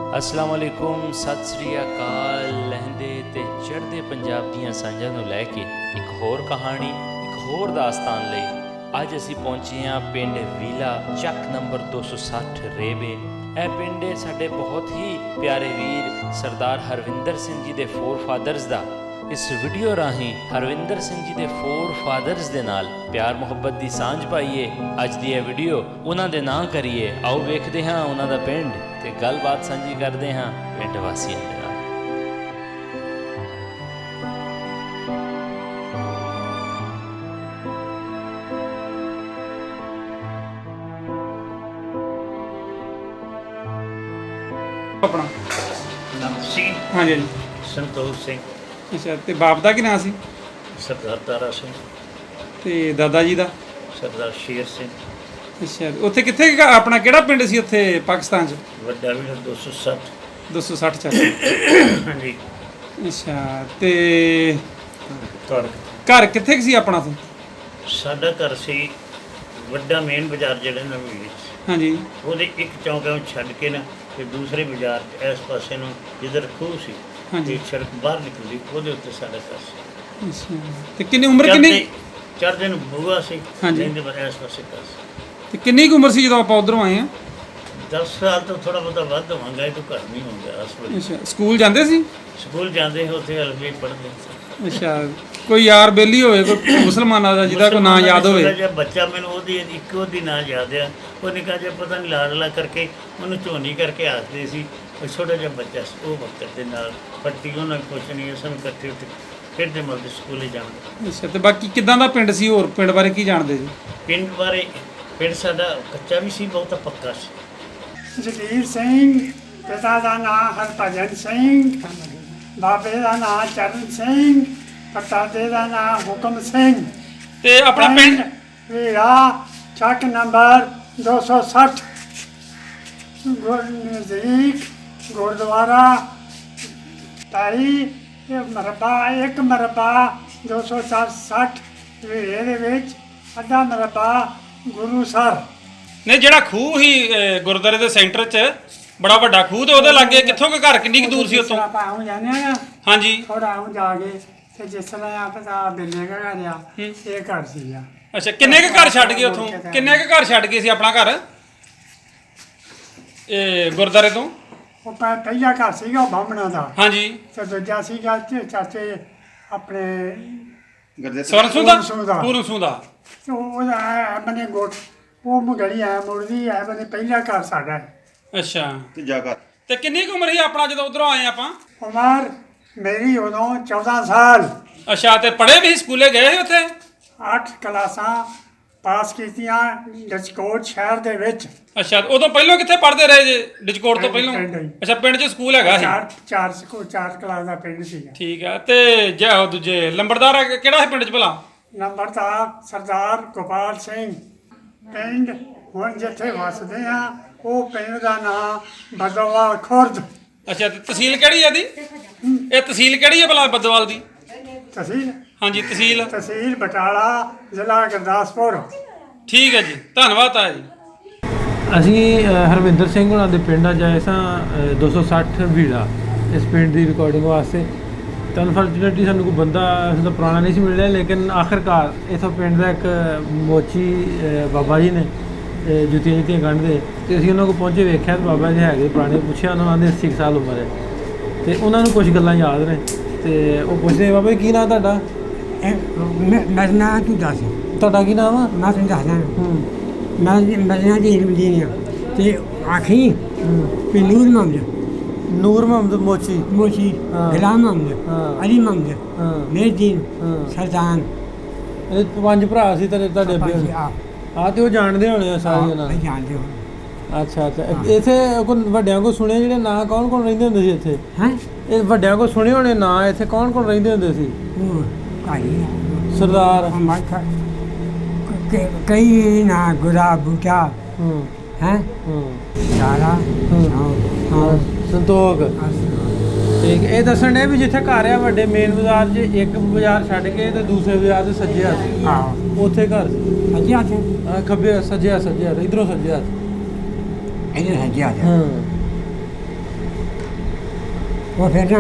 अस्सलाम वालेकुम, सत श्री अकाल। लहंदे ते चढ़दे पंजाब दीआं सांझां नूं लै के एक होर कहानी, एक होर दास्तान लई अज असीं पहुंचे हां पिंड वीला, ਚੱਕ नंबर 260 रेबे। ਇਹ ਪਿੰਡ ਹੈ ਸਾਡੇ ਬਹੁਤ ਹੀ ਪਿਆਰੇ ਵੀਰ ਸਰਦਾਰ ਹਰਵਿੰਦਰ ਸਿੰਘ ਜੀ ਦੇ ਫੋਰ ਫਾਦਰਸ ਦਾ। ਇਸ ਵੀਡੀਓ ਰਾਹੀਂ ਹਰਵਿੰਦਰ ਸਿੰਘ ਜੀ ਦੇ ਫੋਰ ਫਾਦਰਸ ਦੇ ਨਾਲ ਪਿਆਰ ਮੁਹੱਬਤ ਦੀ ਸਾਂਝ ਪਾਈਏ। ਅੱਜ ਦੀ ਇਹ ਵੀਡੀਓ ਉਹਨਾਂ ਦੇ ਨਾਂ ਕਰੀਏ। ਆਓ ਵੇਖਦੇ ਹਾਂ ਉਹਨਾਂ ਦਾ ਪਿੰਡ ਤੇ ਗੱਲਬਾਤ ਸਾਂਝੀ ਕਰਦੇ ਹਾਂ ਪਿੰਡ ਵਾਸੀਆਂ ਦੇ ਨਾਲ। ਆਪਣਾ ਨਾਮ ਸਿੰਘ ਹਾਂਜੀ ਹਾਂਜੀ ਸੰਤੋਖ ਸਿੰਘ, ਅੱਛਾ। ਤੇ ਬਾਪ ਦਾ ਕੀ ਨਾਂ ਸੀ? ਸਰਦਾਰ ਤਾਰਾ ਸਿੰਘ, ਤੇ ਦਾਦਾ ਜੀ ਦਾ? ਸਰਦਾਰ ਸ਼ੇਰ ਸਿੰਘ। ਅੱਛਾ। ਉੱਥੇ ਕਿੱਥੇ ਆਪਣਾ ਕਿਹੜਾ ਪਿੰਡ ਸੀ ਉੱਥੇ ਪਾਕਿਸਤਾਨ 'ਚ? ਵੱਡਾ ਵੀਰ 260 260 ਚ। ਹਾਂਜੀ। ਅੱਛਾ। ਤੇ ਘਰ ਘਰ ਕਿੱਥੇ ਕੁ ਸੀ ਆਪਣਾ ਤੋਂ? ਸਾਡਾ ਘਰ ਸੀ ਵੱਡਾ ਮੇਨ ਬਾਜ਼ਾਰ ਜਿਹੜੇ ਨਵੀਂ ਵਿੱਚ, ਹਾਂਜੀ ਉਹਦੇ ਇੱਕ ਚੌਂਕਾਂ ਨੂੰ ਛੱਡ ਕੇ ਨਾ ਤੇ ਦੂਸਰੇ ਬਾਜ਼ਾਰ 'ਚ ਇਸ ਪਾਸੇ ਨੂੰ ਜਿੱਧਰ ਖੂਹ ਸੀ ਹਾਂਜੀ। ਤੇ ਸੜਕ ਬਾਹਰ ਨਿਕਲਦੀ, ਉਹਦੇ ਉੱਤੇ ਸਾਡਾ ਘਰ ਸੀ। ਅੱਛਾ। ਤੇ ਕਿੰਨੀ ਉਮਰ ਕਿੰਨੀ? ਚੜ੍ਹਦੇ ਨੂੰ ਬੂਆ ਸੀ, ਹਾਂਜੀ। ਲੈਂਦੇ ਪਰ ਇਸ ਪਾਸੇ ਘਰ ਸੀ। ਤੇ ਕਿੰਨੀ ਕੁ ਉਮਰ ਸੀ ਜਦੋਂ ਆਪਾਂ ਉਧਰੋਂ ਆਏ ਆ? 10 ਸਾਲ ਤੋਂ ਥੋੜਾ ਬਹੁਤਾ ਵੱਧ ਹੋਵਾਂਗਾ, ਇਹ ਤੋਂ ਘਰ ਨਹੀਂ ਹੁੰਦਾ ਇਸ ਵੇਲੇ। ਅੱਛਾ। ਸਕੂਲ ਜਾਂਦੇ ਸੀ? ਸਕੂਲ ਜਾਂਦੇ ਸੀ, ਉੱਥੇ ਅਲਫੀ ਪੜ੍ਹਦੇ ਸੀ। ਅੱਛਾ। ਕੋਈ ਯਾਰ ਬੇਲੀ ਹੋਵੇ ਕੋਈ ਮੁਸਲਮਾਨਾਂ ਦਾ ਜਿਹਦਾ ਕੋਈ ਨਾਂ ਯਾਦ ਹੋਵੇ? ਜਿਹਾ ਬੱਚਾ ਮੈਨੂੰ ਉਹਦੀ ਨਾਂ ਯਾਦ ਆ। ਉਹ ਨਿੱਕਾ ਜਿਹਾ ਪਤਾ ਨਹੀਂ ਲਾਡਲਾ ਕਰਕੇ ਉਹਨੂੰ ਝੋਨੀ ਕਰਕੇ ਆਖਦੇ ਸੀ। ਉਹ ਛੋਟਾ ਜਿਹਾ ਬੱਚਾ ਸੀ, ਉਹ ਵਕਤ ਦੇ ਨਾਲ ਪੱਟੀ ਉਹਨਾਂ ਨੂੰ ਕੁਛ ਨਹੀਂ, ਅਸਾਂ ਇਕੱਠੇ ਉੱਤੇ ਫਿਰਦੇ ਮਲਦੇ ਸਕੂਲੇ ਜਾਂਦੇ। ਅੱਛਾ। ਤੇ ਬਾਕੀ ਕਿੱਦਾਂ ਦਾ ਪਿੰਡ ਸੀ? ਹੋਰ ਪਿੰਡ ਬਾਰੇ ਕੀ ਜਾਣਦੇ ਜੀ? ਪਿੰਡ ਬਾਰੇ, ਪਿੰਡ ਸਾਡਾ ਕੱਚਾ ਵੀ ਸੀ, ਬਹੁਤਾ ਪੱਕਾ ਸੀ। ਜਗੀਰ ਸਿੰਘ, ਪਿਤਾ ਦਾ ਨਾਮ ਹਰਭਜਨ ਸਿੰਘ, ਬਾਬੇ ਦਾ ਨਾਮ ਚਰਨ ਸਿੰਘ, ਪੜਦਾਦੇ ਦਾ ਨਾਮ ਹੁਕਮ ਸਿੰਘ। ਤੇ ਆਪਣਾ ਪਿੰਡ? ਵੀਰਾ, ਚੱਕ ਨੰਬਰ 260, ਨਜ਼ਦੀਕ ਗੁਰਦੁਆਰਾ ਤਾਈ ਮਰਬਾ 1 ਮਰਬਾ 260 ਵੀਰੇ ਦੇ ਵਿੱਚ ਅੱਧਾ ਮਰਬਾ ਗੁਰੂਸਰ। ਨਹੀਂ, ਜਿਹੜਾ ਖੂਹ ਸੀ ਗੁਰਦੁਆਰੇ ਦੇ ਸੈਂਟਰ 'ਚ ਬੜਾ ਵੱਡਾ ਖੂਹ, ਤੇ ਉਹਦੇ ਲਾਗੇ ਕਿੱਥੋਂ ਕੁ ਘਰ ਕਿੰਨੀ ਕੁ ਦੂਰ ਸੀ ਉੱਥੋਂ? ਆਪਾਂ ਆਉਂ ਜਾਂਦੇ ਆ, ਹਾਂਜੀ। ਥੋੜਾ ਆਉਂ ਜਾ ਕੇ ਤੇ ਜਿਸ ਤਰ੍ਹਾਂ ਆਪਾਂ ਬਿੱਲੇ ਦਾ ਘਰ ਆ, ਇਹ ਘਰ ਸੀਗਾ। ਅੱਛਾ। ਕਿੰਨੇ ਕੁ ਘਰ ਛੱਡ ਗਏ ਉੱਥੋਂ? ਕਿੰਨੇ ਕੁ ਘਰ ਛੱਡ ਗਏ ਸੀ ਆਪਣਾ ਘਰ ਇਹ ਗੁਰਦੁਆਰੇ ਤੋਂ? ਉਹ ਪਹਿਲਾ ਘਰ ਸੀਗਾ ਉਹ ਬਾਹਮਣਾਂ ਦਾ, ਹਾਂਜੀ। ਤੇ ਦੂਜਾ ਸੀਗਾ ਚਾਚੇ ਆਪਣੇ ਸਵਰਨ ਪੂਰਨ ਦਾ? ਪੂਰਨ ਸਿੰਘ ਦਾ। ਤੇ ਉਹਦਾ ਬਨੇ ਗੋਟ ਉਹ ਮੁਗੜੀ ਆ ਮੁੜਦੀ ਆ ਬਨੇ ਪਹਿਲਾ ਘਰ ਸਾਡਾ ਹੈ। ਅੱਛਾ। ਤੀਜਾ ਘਰ। ਤੇ ਕਿੰਨੀ ਕੁ ਉਮਰ ਸੀ ਆਪਣਾ ਜਦੋਂ ਉਧਰੋਂ ਆਏ ਆਪਾਂ? ਉਮਰ ਮੇਰੀ ਉਦੋਂ 14 ਸਾਲ। ਅੱਛਾ। ਤੇ ਪੜ੍ਹੇ ਵੀ ਸੀ? ਸਕੂਲੇ ਗਏ ਸੀ ਉੱਥੇ? 8 ਕਲਾਸਾਂ ਪਾਸ ਕੀਤੀਆਂ ਡਚਕੋਟ ਸ਼ਹਿਰ ਦੇ ਵਿੱਚ। ਅੱਛਾ। ਉਦੋਂ ਪਹਿਲਾਂ ਕਿੱਥੇ ਪੜ੍ਹਦੇ ਰਹੇ ਜੇ? ਡਿਜਕੋਟ ਤੋਂ ਪਹਿਲਾਂ? ਪਿੰਡ ਹੀ। ਅੱਛਾ। ਪਿੰਡ 'ਚ ਸਕੂਲ ਹੈਗਾ ਸੀ? ਚਾਰ ਕਲਾਸ ਦਾ ਪਿੰਡ ਸੀਗਾ। ਠੀਕ ਆ। ਤੇ ਜੇ ਉਹ ਦੂਜੇ ਲੰਬੜਦਾਰ ਕਿਹੜਾ ਸੀ ਪਿੰਡ 'ਚ ਭਲਾ? ਨੰਬਰਦਾਰ ਸਰਦਾਰ ਗੋਪਾਲ ਸਿੰਘ। ਪਿੰਡ ਹੁਣ ਜਿੱਥੇ ਵਸਦੇ ਆ ਉਹ ਪਿੰਡ ਦਾ ਨਾਮ ਬਦੋਵਾਲ ਖੁਰਦ। ਅੱਛਾ। ਤੇ ਤਹਿਸੀਲ ਕਿਹੜੀ ਹੈ ਦੀ? ਇਹ ਤਹਿਸੀਲ ਕਿਹੜੀ ਹੈ ਭਲਾ ਬਦੋਵਾਲ ਦੀ? ਤਹਿਸੀਲ ਤਹਿਸੀਲ ਬਟਾਲਾ, ਜ਼ਿਲ੍ਹਾ ਗੁਰਦਾਸਪੁਰ। ਠੀਕ ਹੈ ਜੀ, ਧੰਨਵਾਦ ਆ ਜੀ। ਅਸੀਂ ਹਰਵਿੰਦਰ ਸਿੰਘ ਉਹਨਾਂ ਦੇ ਪਿੰਡ ਆ ਜਾਏ ਸਾਂ 260 ਵੀੜਾ ਇਸ ਪਿੰਡ ਦੀ ਰਿਕਾਰਡਿੰਗ ਵਾਸਤੇ। ਤਾਂ ਅਨਫੋਰਚੂਨੇਟਲੀ ਸਾਨੂੰ ਕੋਈ ਬੰਦਾ ਇਸਦਾ ਪੁਰਾਣਾ ਨਹੀਂ ਸੀ ਮਿਲ ਰਿਹਾ, ਲੇਕਿਨ ਆਖਿਰਕਾਰ ਇਥੋਂ ਪਿੰਡ ਦਾ ਇੱਕ ਮੋਚੀ ਬਾਬਾ ਜੀ ਨੇ ਜੁੱਤੀਆਂ ਗੰਢਦੇ, ਤੇ ਅਸੀਂ ਉਹਨਾਂ ਕੋਲ ਪਹੁੰਚੇ, ਵੇਖਿਆ ਤਾਂ ਬਾਬਾ ਜੀ ਹੈਗੇ ਪੁਰਾਣੇ। ਪੁੱਛਿਆ ਉਹਨਾਂ ਦੇ 80 ਸਾਲ ਉਮਰ ਹੈ, ਤੇ ਉਹਨਾਂ ਨੂੰ ਕੁਝ ਗੱਲਾਂ ਯਾਦ ਨੇ। ਤੇ ਉਹ ਪੁੱਛਦੇ, ਬਾਬਾ ਜੀ ਕੀ ਨਾਮ ਤੁਹਾਡਾ? ਮੇਰਾ ਨਾਂ ਤੂੰ ਦੱਸ। ਤੁਹਾਡਾ ਕੀ ਨਾਮ ਆ? ਮੈਂ ਤੈਨੂੰ ਦੱਸਦਾ। ਮੈਂ ਨਾਂ ਦੀ ਇਲਮ ਦੀ ਤੇ ਆਖੀ ਵੀ ਨੂਰ ਮੁਹੰਮਦ, ਨੂਰ ਮੁਹੰਮਦ ਮੋਚੀ, ਹਾਂ। ਗੁਲਾਮ ਮੁਹੰਮਦ, ਹਾਂ। ਅਲੀ ਮੁਹੰਮਦ, ਹਾਂ। ਮੇਰਦੀਨ, ਹਾਂ। ਸਰਦਾਨ। ਇਹ 5 ਭਰਾ ਸੀ ਤੁਹਾਡੇ ਅੱਗੇ? ਹਾਂ। ਤੇ ਉਹ ਜਾਣਦੇ ਹੋਣੇ ਆ ਸਾਰੇ ਉਹਨਾਂ ਨੂੰ? ਜਾਣਦੇ ਹੋ। ਅੱਛਾ। ਅੱਛਾ। ਇੱਥੇ ਕੋਈ ਵੱਡਿਆਂ ਕੋਲ ਸੁਣਿਆ ਜਿਹੜੇ ਨਾਂ ਕੌਣ ਰਹਿੰਦੇ ਹੁੰਦੇ ਸੀ ਇੱਥੇ? ਹੈ ਇਹ ਵੱਡਿਆਂ ਕੋਲ ਸੁਣੇ ਹੋਣੇ ਨਾਂ, ਇੱਥੇ ਕੌਣ ਰਹਿੰਦੇ ਹੁੰਦੇ ਸੀ? ਉਹ ਕਾਈ ਸਰਦਾਰ? ਕਈ ਨਾ ਗੁਲਾਬ ਬੂਟਾ ਹੂੰ। ਹੈ ਹੂੰ। ਸਾਰਾ ਹਾਂ। ਸੰਤੋਖ। ਠੀਕ। ਇਹ ਦੱਸਣ ਦੇ ਵੀ ਜਿੱਥੇ ਘਰ ਆ ਵੱਡੇ ਮੇਨ ਬਾਜ਼ਾਰ 'ਚ, ਇੱਕ ਬਾਜ਼ਾਰ ਛੱਡ ਕੇ ਤੇ ਦੂਸਰੇ ਬਾਜ਼ਾਰ ਦੇ ਸੱਜੇ ਹੱਥ ਆਹੋ ਉੱਥੇ ਘਰ ਸੀ। ਸੱਜੇ ਹੱਥ ਖੱਬੇ ਸੱਜੇ ਹੱਥ, ਇਧਰੋਂ ਸੱਜੇ ਹੱਥ। ਇਹਦੇ ਸੱਜੇ ਹੱਥ। ਹਾਂ। वो फिर ना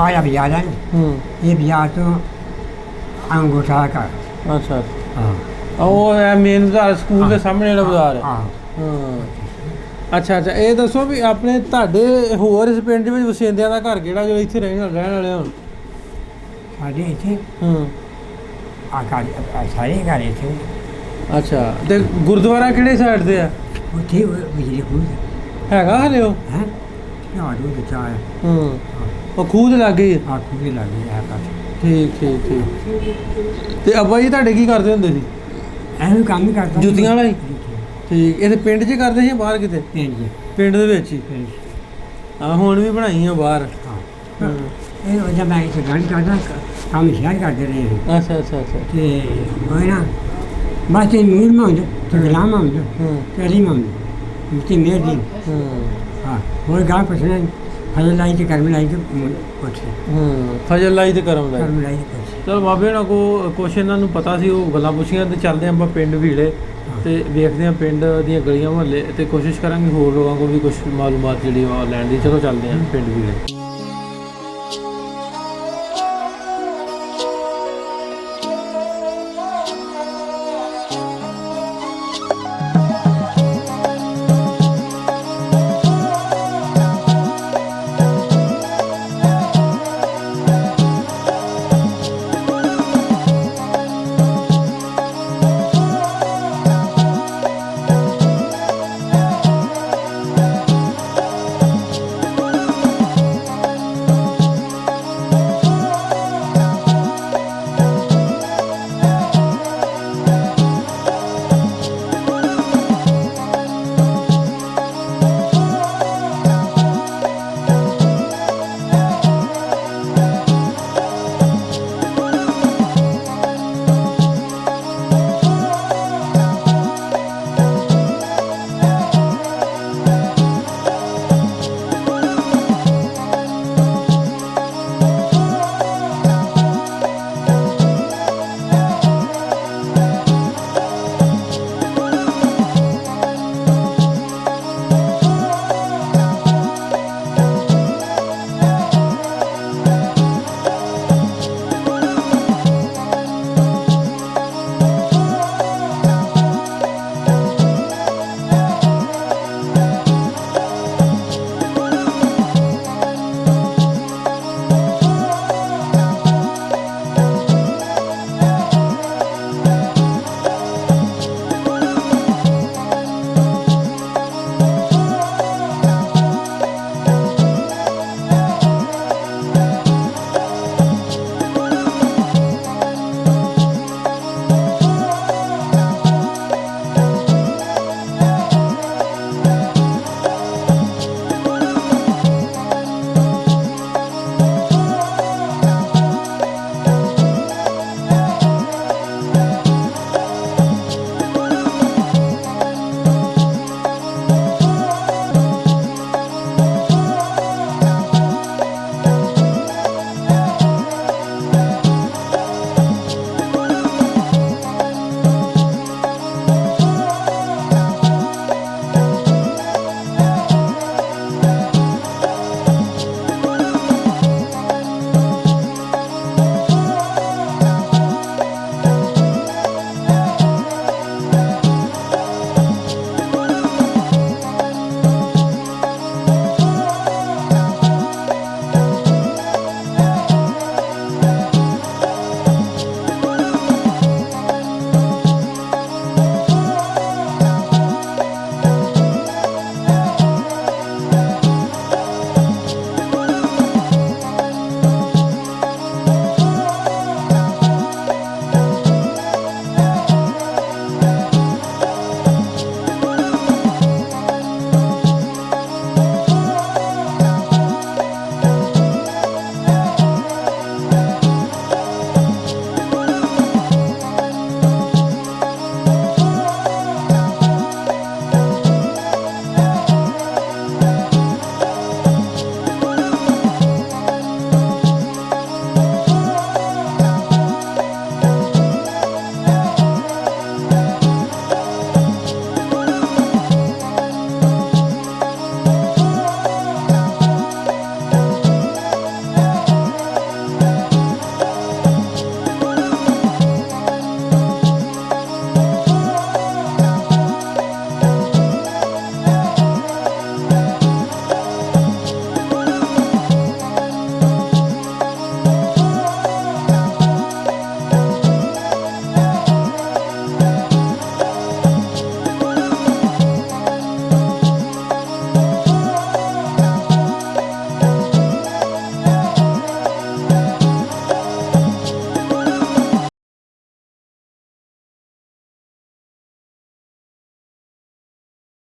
आया बाजार है, ये बाजार तो अंगूठा का। ਅੱਛਾ हाँ ਉਹ ਹੈ ਮੇਨ ਬਾਜ਼ਾਰ ਸਕੂਲ ਦੇ ਸਾਹਮਣੇ ਜਿਹੜਾ ਬਾਜ਼ਾਰ ਹੈ हाँ ਹਾਂ ਅੱਛਾ ਅੱਛਾ ਇਹ ਦੱਸੋ ਵੀ ਆਪਣੇ ਤੁਹਾਡੇ ਹੋਰ ਇਸ ਪਿੰਡ ਵਿੱਚ ਵਸਿੰਦਿਆਂ ਦਾ ਘਰ ਕਿਹੜਾ ਜੋ ਇੱਥੇ ਰਹਿਣ ਵਾਲੇ ਹੁਣ साढ़े इतने ਹਾਂ सारे घर इतने ਅੱਛਾ ਤੇ ਗੁਰਦੁਆਰਾ ਕਿਹੜੇ ਸਾਈਡ ਤੇ ਆ उठे बिजली खूब ਹੈਗਾ ਹਲੇ ਉਹ हैं क्या दूध चाय ਹਾਂ ਉਹ ਖੂਹ ਦੇ ਲਾਗੇ ਹੀ ਆ। आँखों भी लगी है पास ਠੀਕ ਠੀਕ ਠੀਕ ਤੇ ਅੱਬਾ ਜੀ ਤੁਹਾਡੇ ਕੀ ਕਰਦੇ ਹੁੰਦੇ ਸੀ ऐसे काम ही करता ਜੁੱਤੀਆਂ ਵਾਲਾ ਹੀ ਠੀਕ ਇਹ ਤੇ ਪਿੰਡ 'ਚ ਕਰਦੇ ਸੀ ਜਾਂ ਬਾਹਰ ਕਿਤੇ जी ਪਿੰਡ ਦੇ ਵਿੱਚ ਹੀ ਹਾਂ ਹੁਣ ਵੀ ਬਣਾਈਆਂ ਬਾਹਰ हाँ ये वजह मैं इसे गाड़ी करता काम शेयर करते रहे हैं ਅੱਛਾ ਅੱਛਾ ਅੱਛਾ ते वो ना बस ये मीर में होंगे तो गुलाम होंगे ਹਾਂ तेरी में होंगे मुझे मेर दिन ਹਾਂ हाँ वो गाँव पसंद फजल लाई के कर्म लाई के कुछ ਹਾਂ ਫਜ਼ਲ ਲਾਈ ਤੇ ਕਰਮ ਲਾਈ कर्म लाई के कुछ ਚਲੋ ਬਾਬੇ ਉਹਨਾਂ ਕੋ ਕੁਛ ਇਹਨਾਂ ਨੂੰ ਪਤਾ ਸੀ ਉਹ ਗੱਲਾਂ ਪੁੱਛੀਆਂ ਤੇ ਚੱਲਦੇ ਆਪਾਂ ਪਿੰਡ ਵੀੜੇ ਤੇ ਵੇਖਦੇ ਹਾਂ ਪਿੰਡ ਦੀਆਂ ਗਲੀਆਂ ਮੁਹੱਲੇ ਤੇ ਕੋਸ਼ਿਸ਼ ਕਰਾਂਗੇ ਹੋਰ ਲੋਕਾਂ ਕੋਲ ਵੀ ਕੁਝ ਮਾਲੂਮਾਤ ਜਿਹੜੀ ਉਹ ਲੈਣ ਦੀ ਚਲੋ ਚੱਲਦੇ ਹਾਂ ਪਿੰਡ ਵੀੜੇ